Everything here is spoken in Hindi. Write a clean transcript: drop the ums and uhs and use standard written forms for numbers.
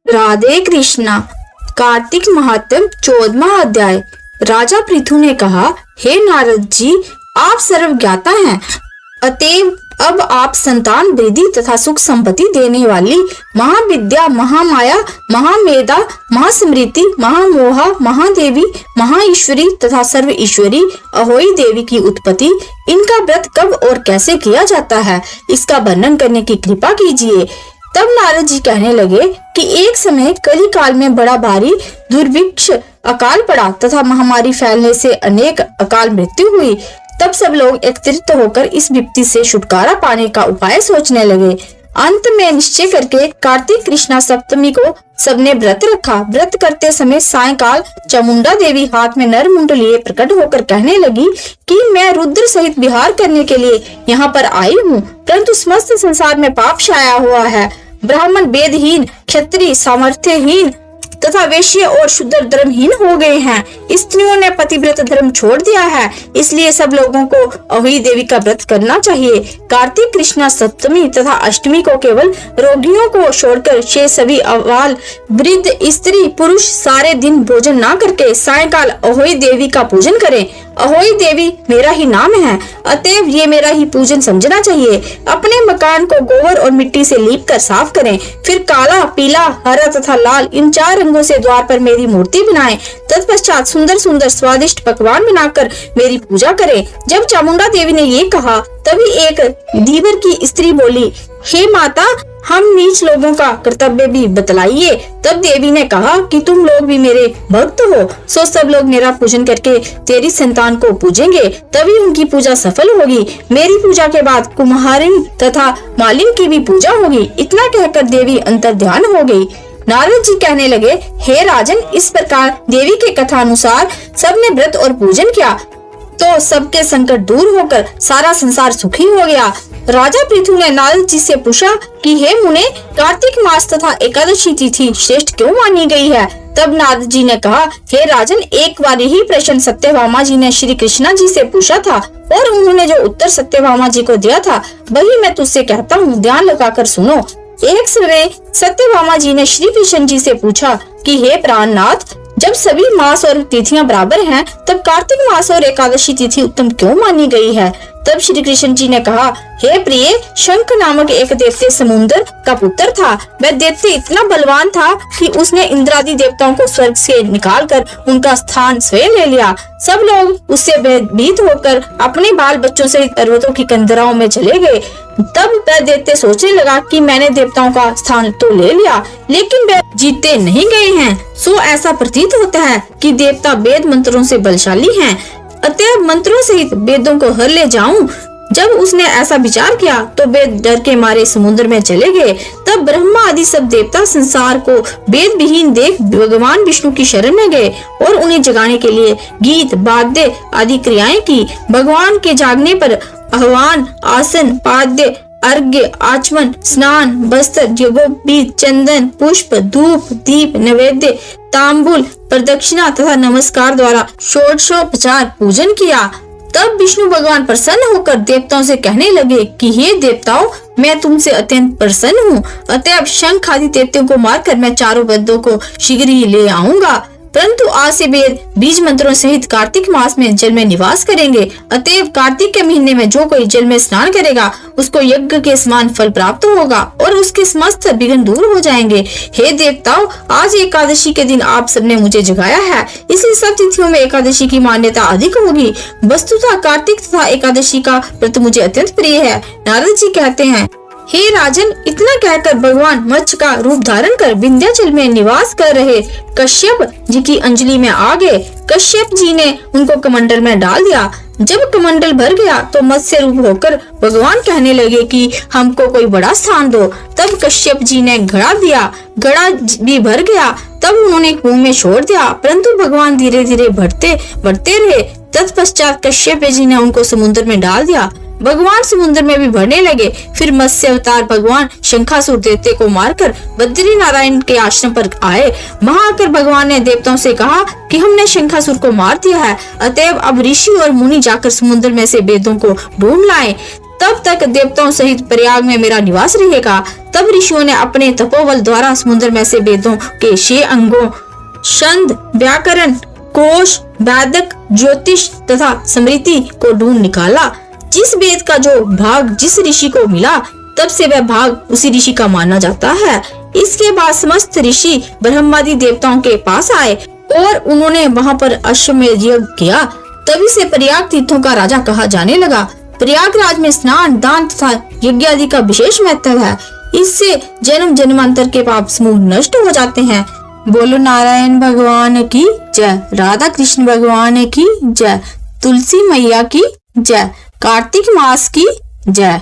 राधे कृष्णा। कार्तिक महात्म 14वां अध्याय। राजा पृथु ने कहा, हे नारद जी, आप सर्वज्ञाता हैं, अतएव अब आप संतान वृद्धि तथा सुख संपत्ति देने वाली महाविद्या, महामाया, महामेधा, महास्मृति, महामोहा, महादेवी, महाईश्वरी तथा सर्व ईश्वरी अहोई देवी की उत्पत्ति, इनका व्रत कब और कैसे किया जाता है, इसका वर्णन करने की कृपा कीजिए। तब नारद जी कहने लगे कि एक समय कली काल में बड़ा भारी दुर्भिक्ष अकाल पड़ा तथा महामारी फैलने से अनेक अकाल मृत्यु हुई। तब सब लोग एकत्रित होकर इस विपत्ति से छुटकारा पाने का उपाय सोचने लगे। अंत में निश्चय करके कार्तिक कृष्णा सप्तमी को सबने व्रत रखा। व्रत करते समय सायंकाल चामुंडा देवी हाथ में नर मुंड लिए प्रकट होकर कहने लगी कि मैं रुद्र सहित विहार करने के लिए यहाँ पर आई हूँ, परंतु समस्त संसार में पाप छाया हुआ है। ब्राह्मण वेदहीन, क्षत्रिय सामर्थ्यहीन तथा वैश्य और शूद्र धर्महीन हो गए हैं। स्त्रियों ने पतिव्रत धर्म छोड़ दिया है, इसलिए सब लोगों को अहोई देवी का व्रत करना चाहिए। कार्तिक कृष्णा सप्तमी तथा अष्टमी को केवल रोगियों को छोड़कर शेष सभी अबाल वृद्ध स्त्री पुरुष सारे दिन भोजन न करके सायंकाल अहोई देवी का पूजन करें। अहोई देवी मेरा ही नाम है, अतएव ये मेरा ही पूजन समझना चाहिए। अपने मकान को गोबर और मिट्टी से लीप कर साफ करें, फिर काला, पीला, हरा तथा लाल इन 4 रंगों से द्वार पर मेरी मूर्ति बनाएं। तत्पश्चात सुंदर सुंदर स्वादिष्ट पकवान बनाकर मेरी पूजा करें। जब चामुंडा देवी ने ये कहा, तभी एक धीवर की स्त्री बोली, हे माता, हम नीच लोगों का कर्तव्य भी बतलाइए। तब देवी ने कहा कि तुम लोग भी मेरे भक्त हो, सो सब लोग मेरा पूजन करके तेरी संतान को पूजेंगे, तभी उनकी पूजा सफल होगी। मेरी पूजा के बाद कुम्हारिन तथा मालिन की भी पूजा होगी। इतना कहकर देवी अंतर्ध्यान हो गई। नारद जी कहने लगे, हे राजन, इस प्रकार देवी के कथा अनुसार सबने व्रत और पूजन किया तो सबके संकट दूर होकर सारा संसार सुखी हो गया। राजा पृथु ने नारद जी से पूछा कि हे मुने, कार्तिक मास तथा एकादशी तिथि श्रेष्ठ क्यों मानी गई है? तब नारद जी ने कहा, हे राजन, एक बार यही प्रश्न सत्यभामा जी ने श्री कृष्णा जी से पूछा था और उन्होंने जो उत्तर सत्यभामा जी को दिया था वही मैं तुझसे कहता हूँ, ध्यान लगाकर सुनो। एक समय सत्यभामा जी ने श्री कृष्ण जी से पूछा कि हे प्राणनाथ, जब सभी मास और तिथियां बराबर हैं, तब कार्तिक मास और एकादशी तिथि उत्तम क्यों मानी गई है? तब श्री कृष्ण जी ने कहा, हे प्रिय, शंख नामक एक दैत्य समुद्र का पुत्र था। वह दैत्य इतना बलवान था कि उसने इंद्रादि देवताओं को स्वर्ग से निकालकर उनका स्थान स्वयं ले लिया। सब लोग उससे भयभीत होकर अपने बाल बच्चों से पर्वतों की कंदराओं में चले गए। तब वह दैत्य सोचने लगा कि मैंने देवताओं का स्थान तो ले लिया, लेकिन वे जीतते नहीं गए हैं। सो ऐसा प्रतीत होता है कि देवता वेद मंत्रों से बलशाली हैं, अतएव मंत्रों सहित वेदों को हर ले जाऊं। जब उसने ऐसा विचार किया तो वे डर के मारे समुद्र में चले गए। तब ब्रह्मा आदि सब देवता संसार को वेद विहीन देख भगवान विष्णु की शरण में गए और उन्हें जगाने के लिए गीत, वाद्य आदि क्रियाएं की। भगवान के जागने पर आह्वान, आसन, पाद्य, अर्घ्य, आचमन, स्नान, वस्त्र, यज्ञोपवीत, चंदन, पुष्प, धूप, दीप, नैवेद्य, तांबूल, प्रदक्षिणा तथा नमस्कार द्वारा षोडशोपचार पूजन किया। तब विष्णु भगवान प्रसन्न होकर देवताओं से कहने लगे कि हे देवताओं, मैं तुमसे अत्यंत प्रसन्न हूँ, अतएव शंख आदि दैत्यों को मारकर मैं चारों वेदों को शीघ्र ही ले आऊंगा। परंतु आज से वेद बीज मंत्रों सहित कार्तिक मास में जल में निवास करेंगे। अतएव कार्तिक के महीने में जो कोई जल में स्नान करेगा उसको यज्ञ के समान फल प्राप्त होगा और उसके समस्त विघ्न दूर हो जाएंगे। हे देवताओं, आज एकादशी के दिन आप सबने मुझे जगाया है, इसलिए सब तिथियों में एकादशी की मान्यता अधिक होगी। वस्तुतः कार्तिक तथा एकादशी का व्रत मुझे अत्यंत प्रिय है। नारद जी कहते हैं, हे राजन, इतना कहकर भगवान मत्स्य का रूप धारण कर विंध्याचल में निवास कर रहे कश्यप जी की अंजलि में आ गए। कश्यप जी ने उनको कमंडल में डाल दिया। जब कमंडल भर गया तो मत्स्य रूप होकर भगवान कहने लगे कि हमको कोई बड़ा स्थान दो। तब कश्यप जी ने घड़ा दिया, घड़ा भी भर गया। तब उन्होंने कुएं में छोड़ दिया, परंतु भगवान धीरे धीरे बढ़ते रहे। तत्पश्चात कश्यप जी ने उनको समुद्र में डाल दिया। भगवान समुद्र में भी भरने लगे। फिर मत्स्य अवतार भगवान शंखासुर दैत्य को मारकर बद्री नारायण के आश्रम पर आए। वहां आकर भगवान ने देवताओं से कहा कि हमने शंखासुर को मार दिया है, अतएव अब ऋषि और मुनि जाकर समुद्र में से वेदों को ढूंढ लाएं। तब तक देवताओं सहित प्रयाग में मेरा निवास रहेगा। तब ऋषियों ने अपने तपोबल द्वारा समुद्र में से वेदों के 6 अंगों छंद, व्याकरण, कोश, वैदिक, ज्योतिष तथा स्मृति को ढूंढ निकाला। जिस वेद का जो भाग जिस ऋषि को मिला, तब से वह भाग उसी ऋषि का माना जाता है। इसके बाद समस्त ऋषि ब्रह्मादि देवताओं के पास आए और उन्होंने वहां पर अश्वमेध यज्ञ किया। तभी से प्रयाग तीर्थों का राजा कहा जाने लगा। प्रयागराज में स्नान, दान तथा यज्ञ आदि का विशेष महत्व है। इससे जन्म जन्मांतर के पाप समूह नष्ट हो जाते हैं। बोलो नारायण भगवान की जय, राधा कृष्ण भगवान की जय, तुलसी मैया की जय, कार्तिक मास की जय।